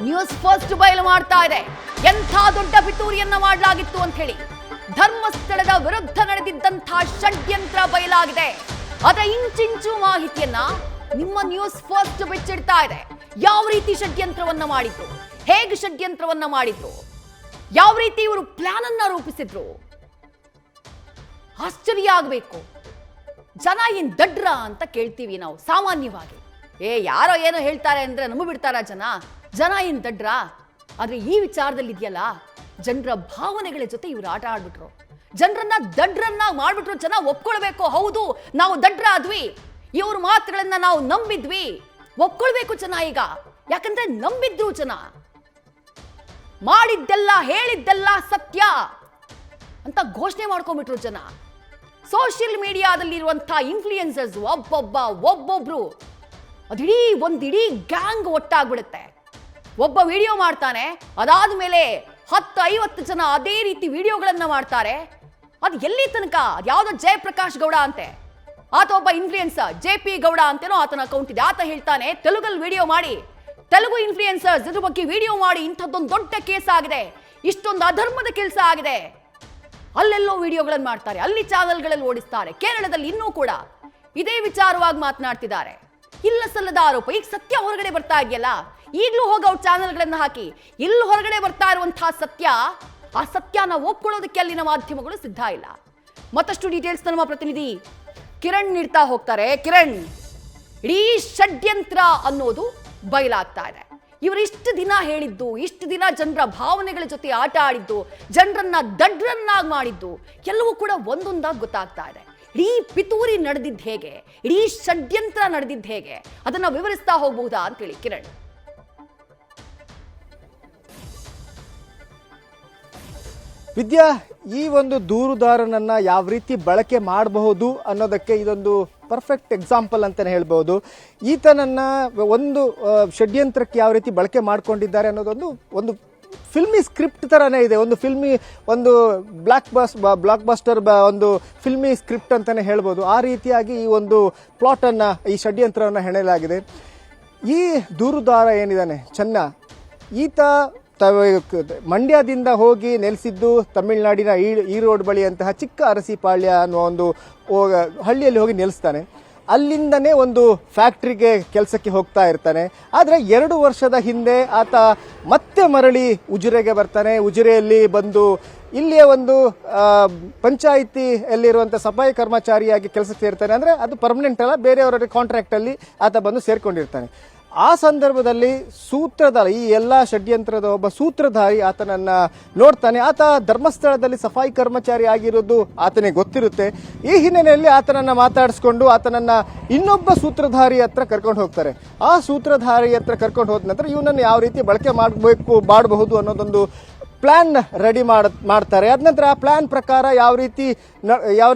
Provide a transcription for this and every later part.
News first ಬಯಲು ಮಾಡ್ತಾ ಇದೆ. ಎಂಥ ದೊಡ್ಡ ಪಿತೂರಿಯನ್ನ ಮಾಡಲಾಗಿತ್ತು ಅಂತ ಹೇಳಿ ಧರ್ಮಸ್ಥಳದ ವಿರುದ್ಧ ನಡೆದಿದ್ದಂತಹ ಷಡ್ಯಂತ್ರ ಬಯಲಾಗಿದೆ. ಅದರ ಇಂಚಿಂಚು ಮಾಹಿತಿಯನ್ನ ನಿಮ್ಮ ನ್ಯೂಸ್ ಫಸ್ಟ್ ಬಿಚ್ಚಿಡ್ತಾ ಇದೆ. ಯಾವ ರೀತಿ ಷಡ್ಯಂತ್ರವನ್ನ ಮಾಡಿದ್ರು, ಹೇಗೆ ಷಡ್ಯಂತ್ರವನ್ನ ಮಾಡಿದ್ರು, ಯಾವ ರೀತಿ ಇವರು ಪ್ಲಾನ್ ಅನ್ನ ರೂಪಿಸಿದ್ರು, ಆಶ್ಚರ್ಯ ಆಗಬೇಕು. ಜನ ಏನ್ ದಡ್ರ ಅಂತ ಕೇಳ್ತೀವಿ ನಾವು ಸಾಮಾನ್ಯವಾಗಿ. ಯಾರೋ ಏನೋ ಹೇಳ್ತಾರೆ ಅಂದ್ರೆ ನಂಬಿಬಿಡ್ತಾರ ಜನ ಏನ್ ದಡ್ರ? ಆದ್ರೆ ಈ ವಿಚಾರದಲ್ಲಿ ಇದೆಯಲ್ಲ, ಜನರ ಭಾವನೆಗಳ ಜೊತೆ ಇವ್ರು ಆಟ ಆಡ್ಬಿಟ್ರು. ಜನರನ್ನ ದಡ್ರನ್ನ ಮಾಡ್ಬಿಟ್ರು. ಜನ ಒಪ್ಕೊಳ್ಬೇಕು, ಹೌದು ನಾವು ದಡ್ರ ಆದ್ವಿ, ಇವ್ರ ಮಾತುಗಳನ್ನ ನಾವು ನಂಬಿದ್ವಿ, ಒಪ್ಕೊಳ್ಬೇಕು ಜನ ಈಗ. ಯಾಕಂದ್ರೆ ನಂಬಿದ್ರು ಜನ. ಮಾಡಿದ್ದೆಲ್ಲ ಹೇಳಿದ್ದೆಲ್ಲ ಸತ್ಯ ಅಂತ ಮಾಡ್ಕೊಂಡ್ಬಿಟ್ರು ಜನ. ಸೋಷಿಯಲ್ ಮೀಡಿಯಾದಲ್ಲಿರುವಂತಹ ಇನ್ಫ್ಲೂಯೆನ್ಸರ್ಸ್ ಒಬ್ಬೊಬ್ರು ಒಂದಿಡೀ ಗ್ಯಾಂಗ್ ಒಟ್ಟಾಗ್ಬಿಡುತ್ತೆ. ಒಬ್ಬ ವಿಡಿಯೋ ಮಾಡ್ತಾನೆ, ಅದಾದ್ಮೇಲೆ 10-50 ಜನ ಅದೇ ರೀತಿ ವಿಡಿಯೋಗಳನ್ನ ಮಾಡ್ತಾರೆ. ಅದು ಎಲ್ಲಿ ತನಕ? ಯಾವ್ದೋ ಜಯಪ್ರಕಾಶ್ ಗೌಡ ಅಂತೆ, ಆತ ಒಬ್ಬ ಇನ್ಫ್ಲೂಯೆನ್ಸರ್, JP ಗೌಡ ಅಂತೇನೋ ಆತನ ಅಕೌಂಟ್ ಇದೆ. ಆತ ಹೇಳ್ತಾನೆ, ತೆಲುಗಲ್ಲಿ ವಿಡಿಯೋ ಮಾಡಿ, ತೆಲುಗು ಇನ್ಫ್ಲೂಯೆನ್ಸರ್ಸ್ ಇದ್ರ ಬಗ್ಗೆ ವಿಡಿಯೋ ಮಾಡಿ ಇಂಥದ್ದೊಂದು ದೊಡ್ಡ ಕೇಸ್ ಆಗಿದೆ, ಇಷ್ಟೊಂದು ಅಧರ್ಮದ ಕೆಲಸ ಆಗಿದೆ. ಅಲ್ಲೆಲ್ಲೋ ವಿಡಿಯೋಗಳನ್ನು ಮಾಡ್ತಾರೆ, ಅಲ್ಲಿ ಚಾನೆಲ್ಗಳಲ್ಲಿ ಓಡಿಸ್ತಾರೆ. ಕೇರಳದಲ್ಲಿ ಇನ್ನೂ ಕೂಡ ಇದೇ ವಿಚಾರವಾಗಿ ಮಾತನಾಡ್ತಿದ್ದಾರೆ. ಇಲ್ಲ ಸಲ್ಲದ ಆರೋಪ. ಈಗ ಸತ್ಯ ಹೊರಗಡೆ ಬರ್ತಾ ಇದೆಯಲ್ಲ, ಈಗಲೂ ಹೋಗಿ ಅವ್ರ ಚಾನೆಲ್ಗಳನ್ನ ಹಾಕಿ. ಇಲ್ಲಿ ಹೊರಗಡೆ ಬರ್ತಾ ಇರುವಂತಹ ಸತ್ಯ, ಆ ಸತ್ಯನ ಒಪ್ಕೊಳ್ಳೋದಕ್ಕೆ ಅಲ್ಲಿನ ಮಾಧ್ಯಮಗಳು ಸಿದ್ಧ ಇಲ್ಲ. ಮತ್ತಷ್ಟು ಡೀಟೇಲ್ಸ್ ನಮ್ಮ ಪ್ರತಿನಿಧಿ ಕಿರಣ್ ನೀಡ್ತಾ ಹೋಗ್ತಾರೆ. ಕಿರಣ್, ಇಡೀ ಷಡ್ಯಂತ್ರ ಅನ್ನೋದು ಬಯಲಾಗ್ತಾ ಇದೆ. ಇವರು ಇಷ್ಟು ದಿನ ಹೇಳಿದ್ದು, ಇಷ್ಟು ದಿನ ಜನರ ಭಾವನೆಗಳ ಜೊತೆ ಆಟ ಆಡಿದ್ದು, ಜನರನ್ನ ದಡ್ರನ್ನಾಗಿ ಮಾಡಿದ್ದು ಎಲ್ಲವೂ ಕೂಡ ಒಂದೊಂದಾಗಿ ಗೊತ್ತಾಗ್ತಾ ಇದೆ. ಇಡೀ ಪಿತೂರಿ ನಡೆದಿದ್ದು ಹೇಗೆ, ಇಡೀ ಷಡ್ಯಂತ್ರ ನಡೆದಿದ್ದು ಹೇಗೆ, ಅದನ್ನ ವಿವರಿಸ್ತಾ ಹೋಗಬಹುದಾ ಅಂತೇಳಿ ಕಿರಣ್. ವಿದ್ಯಾ, ಈ ಒಂದು ದೂರುದಾರನನ್ನ ಯಾವ ರೀತಿ ಬಳಕೆ ಮಾಡಬಹುದು ಅನ್ನೋದಕ್ಕೆ ಇದೊಂದು ಪರ್ಫೆಕ್ಟ್ ಎಕ್ಸಾಂಪಲ್ ಅಂತಲೇ ಹೇಳ್ಬೋದು. ಈತನನ್ನ ಒಂದು ಷಡ್ಯಂತ್ರಕ್ಕೆ ಯಾವ ರೀತಿ ಬಳಕೆ ಮಾಡ್ಕೊಂಡಿದ್ದಾರೆ ಅನ್ನೋದೊಂದು ಒಂದು ಫಿಲ್ಮಿ ಸ್ಕ್ರಿಪ್ಟ್ ಥರನೇ ಇದೆ. ಒಂದು ಬ್ಲಾಕ್ ಬಸ್ಟರ್ ಒಂದು ಫಿಲ್ಮಿ ಸ್ಕ್ರಿಪ್ಟ್ ಅಂತಲೇ ಹೇಳ್ಬೋದು. ಆ ರೀತಿಯಾಗಿ ಈ ಒಂದು ಪ್ಲಾಟನ್ನು, ಈ ಷಡ್ಯಂತ್ರವನ್ನು ಹೆಣೆಯಲಾಗಿದೆ. ಈ ದೂರುದಾರ ಏನಿದ್ದಾನೆ ಚೆನ್ನ, ಈತ ಮಂಡ್ಯದಿಂದ ಹೋಗಿ ನೆಲೆಸಿದ್ದು ತಮಿಳುನಾಡಿನ ಈರೋಡ್ ಬಳಿಯಂತಹ ಚಿಕ್ಕ ಅರಸಿಪಾಳ್ಯ ಅನ್ನುವ ಒಂದು ಹಳ್ಳಿಯಲ್ಲಿ ಹೋಗಿ ನೆಲೆಸ್ತಾನೆ. ಅಲ್ಲಿಂದನೇ ಒಂದು ಫ್ಯಾಕ್ಟ್ರಿಗೆ ಕೆಲಸಕ್ಕೆ ಹೋಗ್ತಾ ಇರ್ತಾನೆ. ಆದರೆ 2 ವರ್ಷದ ಹಿಂದೆ ಆತ ಮತ್ತೆ ಮರಳಿ ಉಜಿರೆಗೆ ಬರ್ತಾನೆ. ಉಜಿರೆಯಲ್ಲಿ ಬಂದು ಇಲ್ಲಿಯ ಒಂದು ಪಂಚಾಯಿತಿಯಲ್ಲಿರುವಂಥ ಸಫಾಯಿ ಕರ್ಮಚಾರಿಯಾಗಿ ಕೆಲಸಕ್ಕೆ ಸೇರ್ತಾನೆ. ಅಂದರೆ ಅದು ಪರ್ಮನೆಂಟ್ ಅಲ್ಲ, ಬೇರೆಯವರ ಕಾಂಟ್ರಾಕ್ಟಲ್ಲಿ ಆತ ಬಂದು ಸೇರ್ಕೊಂಡಿರ್ತಾನೆ. ಆ ಸಂದರ್ಭದಲ್ಲಿ ಸೂತ್ರಧಾರಿ, ಈ ಎಲ್ಲ ಷಡ್ಯಂತ್ರದ ಒಬ್ಬ ಸೂತ್ರಧಾರಿ ಆತನನ್ನ ನೋಡ್ತಾನೆ. ಆತ ಧರ್ಮಸ್ಥಳದಲ್ಲಿ ಸಫಾಯಿ ಕರ್ಮಚಾರಿ ಆಗಿರೋದು ಆತನಿಗೆ ಗೊತ್ತಿರುತ್ತೆ. ಈ ಹಿನ್ನೆಲೆಯಲ್ಲಿ ಆತನನ್ನ ಮಾತಾಡಿಸ್ಕೊಂಡು ಆತನನ್ನ ಇನ್ನೊಬ್ಬ ಸೂತ್ರಧಾರಿ ಹತ್ರ ಕರ್ಕೊಂಡು ಹೋಗ್ತಾರೆ. ಆ ಸೂತ್ರಧಾರಿ ಹತ್ರ ಕರ್ಕೊಂಡು ಹೋದ ನಂತರ ಇವನನ್ನು ಯಾವ ರೀತಿ ಬಳಕೆ ಮಾಡಬಹುದು ಅನ್ನೋದೊಂದು ಪ್ಲಾನ್ ರೆಡಿ ಮಾಡ್ತಾರೆ. ಅದ ನಂತರ ಆ ಪ್ಲಾನ್ ಪ್ರಕಾರ ಯಾವ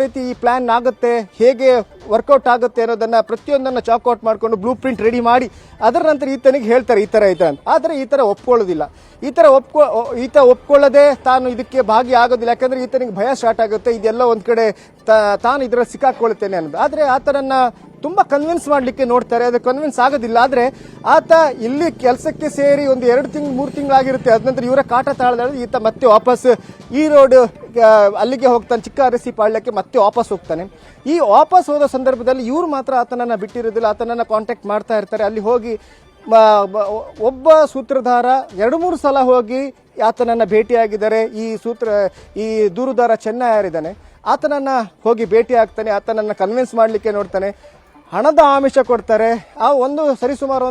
ರೀತಿ ಈ ಪ್ಲಾನ್ ಆಗುತ್ತೆ, ಹೇಗೆ ವರ್ಕೌಟ್ ಆಗುತ್ತೆ ಅನ್ನೋದನ್ನ ಪ್ರತಿಯೊಂದನ್ನು ಚಾಕ್ಔಟ್ ಮಾಡಿಕೊಂಡು ಬ್ಲೂ ಪ್ರಿಂಟ್ ರೆಡಿ ಮಾಡಿ ಅದರ ನಂತರ ಈತನಿಗೆ ಹೇಳ್ತಾರೆ ಈ ತರ ಅಂತ. ಆದರೆ ಈ ತರ ಒಪ್ಕೊಳ್ಳೋದಿಲ್ಲ. ಈತ ಒಪ್ಕೊಳ್ಳದೆ ತಾನು ಇದಕ್ಕೆ ಭಾಗಿಯಾಗೋದಿಲ್ಲ. ಯಾಕಂದ್ರೆ ಈತನಿಗೆ ಭಯ ಸ್ಟಾರ್ಟ್ ಆಗುತ್ತೆ, ಇದೆಲ್ಲ ಒಂದ್ ಕಡೆ ತಾನು ಇದರಲ್ಲಿ ಸಿಕ್ಕಾಕೊಳ್ತೇನೆ ಅನ್ನೋದು. ಆದ್ರೆ ಆತನನ್ನ ತುಂಬಾ ಕನ್ವಿನ್ಸ್ ಮಾಡ್ಲಿಕ್ಕೆ ನೋಡ್ತಾರೆ, ಅದು ಕನ್ವಿನ್ಸ್ ಆಗೋದಿಲ್ಲ. ಆದ್ರೆ ಆತ ಇಲ್ಲಿ ಕೆಲಸಕ್ಕೆ ಸೇರಿ ಒಂದು 2-3 ತಿಂಗಳಾಗಿರುತ್ತೆ. ಅದ ನಂತರ ಇವರ ಕಾಟ ತಾಳದ ಈತ ಮತ್ತೆ ವಾಪಸ್ ಈ ರೋಡ್ ಅಲ್ಲಿಗೆ ಹೋಗ್ತಾನೆ, ಚಿಕ್ಕ ಅರಸಿ ಪಾಳ್ಯಕ್ಕೆ ಮತ್ತೆ ವಾಪಸ್ ಹೋಗ್ತಾನೆ. ಈ ವಾಪಸ್ ಹೋದ ಸಂದರ್ಭದಲ್ಲಿ ಇವ್ರು ಮಾತ್ರ ಆತನನ್ನ ಬಿಟ್ಟಿರೋದಿಲ್ಲ, ಆತನನ್ನ ಕಾಂಟ್ಯಾಕ್ಟ್ ಮಾಡ್ತಾ ಇರ್ತಾರೆ. ಅಲ್ಲಿ ಹೋಗಿ ಒಬ್ಬ ಸೂತ್ರಧಾರ 2-3 ಸಲ ಹೋಗಿ ಆತನನ್ನ ಭೇಟಿಯಾಗಿದ್ದಾರೆ. ಈ ದೂರುದಾರ ಚೆನ್ನ ಯಾರಿದ್ದಾನೆ ಆತನನ್ನ ಹೋಗಿ ಭೇಟಿ ಆಗ್ತಾನೆ, ಆತನನ್ನ ಕನ್ವಿನ್ಸ್ ಮಾಡ್ಲಿಕ್ಕೆ ನೋಡ್ತಾನೆ. ಹಣದ ಆಮಿಷ ಕೊಡ್ತಾರೆ. ಸರಿಸುಮಾರು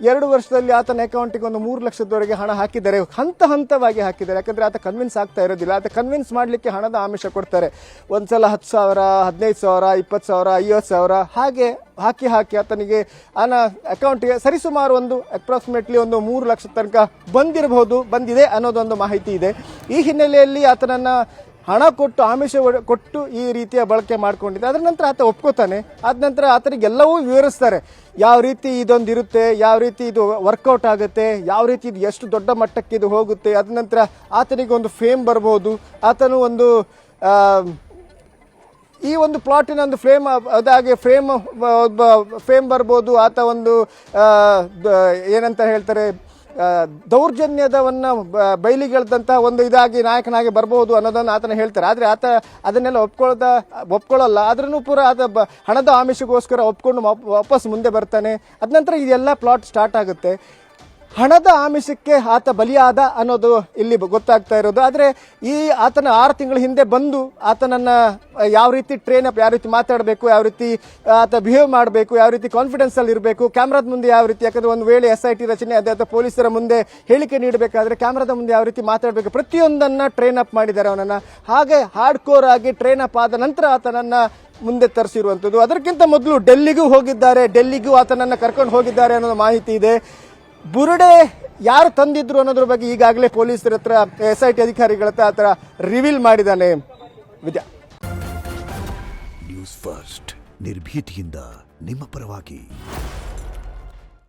2 ವರ್ಷದಲ್ಲಿ ಆತನ ಅಕೌಂಟಿಗೆ 3 ಲಕ್ಷದವರೆಗೆ ಹಣ ಹಾಕಿದ್ದಾರೆ. ಹಂತವಾಗಿ ಹಾಕಿದ್ದಾರೆ. ಯಾಕಂದ್ರೆ ಆತ ಕನ್ವಿನ್ಸ್ ಆಗ್ತಾ ಇರೋದಿಲ್ಲ. ಆತ ಕನ್ವಿನ್ಸ್ ಮಾಡ್ಲಿಕ್ಕೆ ಹಣದ ಆಮಿಷ ಕೊಡ್ತಾರೆ. ಒಂದ್ಸಲ 10,000, 15,000, 20,000, 50,000 ಹಾಗೆ ಹಾಕಿ ಆತನಿಗೆ ಅಕೌಂಟ್ಗೆ ಸರಿಸುಮಾರು ಅಪ್ರಾಕ್ಸಿಮೇಟ್ಲಿ 3 ಲಕ್ಷ ತನಕ ಬಂದಿದೆ ಅನ್ನೋದೊಂದು ಮಾಹಿತಿ ಇದೆ. ಈ ಹಿನ್ನೆಲೆಯಲ್ಲಿ ಆತನನ್ನ ಹಣ ಕೊಟ್ಟು, ಆಮಿಷ ಕೊಟ್ಟು ಈ ರೀತಿಯ ಬಳಕೆ ಮಾಡ್ಕೊಂಡಿದ್ದೆ. ಅದರ ನಂತರ ಆತ ಒಪ್ಕೋತಾನೆ. ಆದ ನಂತರ ಆತನಿಗೆಲ್ಲವೂ ವಿವರಿಸ್ತಾರೆ, ಯಾವ ರೀತಿ ಇದೊಂದು ಇರುತ್ತೆ, ಯಾವ ರೀತಿ ಇದು ವರ್ಕೌಟ್ ಆಗುತ್ತೆ, ಯಾವ ರೀತಿ ಇದು ಎಷ್ಟು ದೊಡ್ಡ ಮಟ್ಟಕ್ಕೆ ಇದು ಹೋಗುತ್ತೆ. ಅದ ನಂತರ ಆತನಿಗೆ ಒಂದು ಫೇಮ್ ಬರ್ಬೋದು, ಆತನು ಈ ಒಂದು ಪ್ಲಾಟಿನ ಒಂದು ಅದಾಗೆ ಫೇಮ್ ಬರ್ಬೋದು. ಆತ ಏನಂತ ಹೇಳ್ತಾರೆ, ದೌರ್ಜನ್ಯದವನ್ನು ಬಯಲಿಗೆಳೆದಂಥ ಒಂದು ಇದಾಗಿ ನಾಯಕನಾಗಿ ಬರ್ಬೋದು ಅನ್ನೋದನ್ನು ಆತನ ಹೇಳ್ತಾರೆ. ಆದರೆ ಆತ ಅದನ್ನೆಲ್ಲ ಒಪ್ಕೊಳ್ಳಲ್ಲ. ಆದ್ರೂ ಪೂರ ಆತ ಹಣದ ಆಮಿಷಗೋಸ್ಕರ ಒಪ್ಕೊಂಡು ವಾಪಸ್ ಮುಂದೆ ಬರ್ತಾನೆ. ಅದ ನಂತರ ಇದೆಲ್ಲ ಪ್ಲಾಟ್ ಸ್ಟಾರ್ಟ್ ಆಗುತ್ತೆ. ಹಣದ ಆಮಿಷಕ್ಕೆ ಆತ ಬಲಿಯಾದ ಅನ್ನೋದು ಇಲ್ಲಿ ಗೊತ್ತಾಗ್ತಾ ಇರೋದು. ಆದರೆ ಆತನ 6 ತಿಂಗಳ ಹಿಂದೆ ಬಂದು ಆತನನ್ನು ಯಾವ ರೀತಿ ಟ್ರೈನ್ ಅಪ್, ಯಾವ ರೀತಿ ಮಾತಾಡಬೇಕು, ಯಾವ ರೀತಿ ಆತ ಬಿಹೇವ್ ಮಾಡಬೇಕು, ಯಾವ ರೀತಿ ಕಾನ್ಫಿಡೆನ್ಸಲ್ಲಿ ಇರಬೇಕು, ಕ್ಯಾಮ್ರಾದ ಮುಂದೆ ಯಾವ ರೀತಿ, ಯಾಕಂದರೆ ಒಂದು ವೇಳೆ SIT ರಚನೆ ಅದೇ ಅಥವಾ ಪೊಲೀಸರ ಮುಂದೆ ಹೇಳಿಕೆ ನೀಡಬೇಕಾದ್ರೆ ಕ್ಯಾಮ್ರಾದ ಮುಂದೆ ಯಾವ ರೀತಿ ಮಾತಾಡಬೇಕು, ಪ್ರತಿಯೊಂದನ್ನು ಟ್ರೈನ್ ಅಪ್ ಮಾಡಿದ್ದಾರೆ ಅವನನ್ನು. ಹಾಗೆ ಹಾರ್ಡ್ ಕೋರ್ ಆಗಿ ಟ್ರೈನ್ ಅಪ್ ಆದ ನಂತರ ಆತನನ್ನು ಮುಂದೆ ತರಿಸಿರುವಂಥದ್ದು. ಅದಕ್ಕಿಂತ ಮೊದಲು ಡೆಲ್ಲಿಗೂ ಹೋಗಿದ್ದಾರೆ, ಡೆಲ್ಲಿಗೂ ಆತನನ್ನು ಕರ್ಕೊಂಡು ಹೋಗಿದ್ದಾರೆ ಅನ್ನೋದು ಮಾಹಿತಿ ಇದೆ. ಬುರುಡೆ ಯಾರು ತಂದಿದ್ರು ಅನ್ನೋದ್ರ ಬಗ್ಗೆ ಈಗಾಗಲೇ ಪೊಲೀಸರ ಹತ್ರ, SIT ಅಧಿಕಾರಿಗಳ ಹತ್ರ ರಿವೀಲ್ ಮಾಡಿದ್ದಾನೆ. ವಿದ್ಯಾ, ನ್ಯೂಸ್ ಫಸ್ಟ್ ನಿರ್ಭೀತಿಯಿಂದ ನಿಮ್ಮ ಪರವಾಗಿ.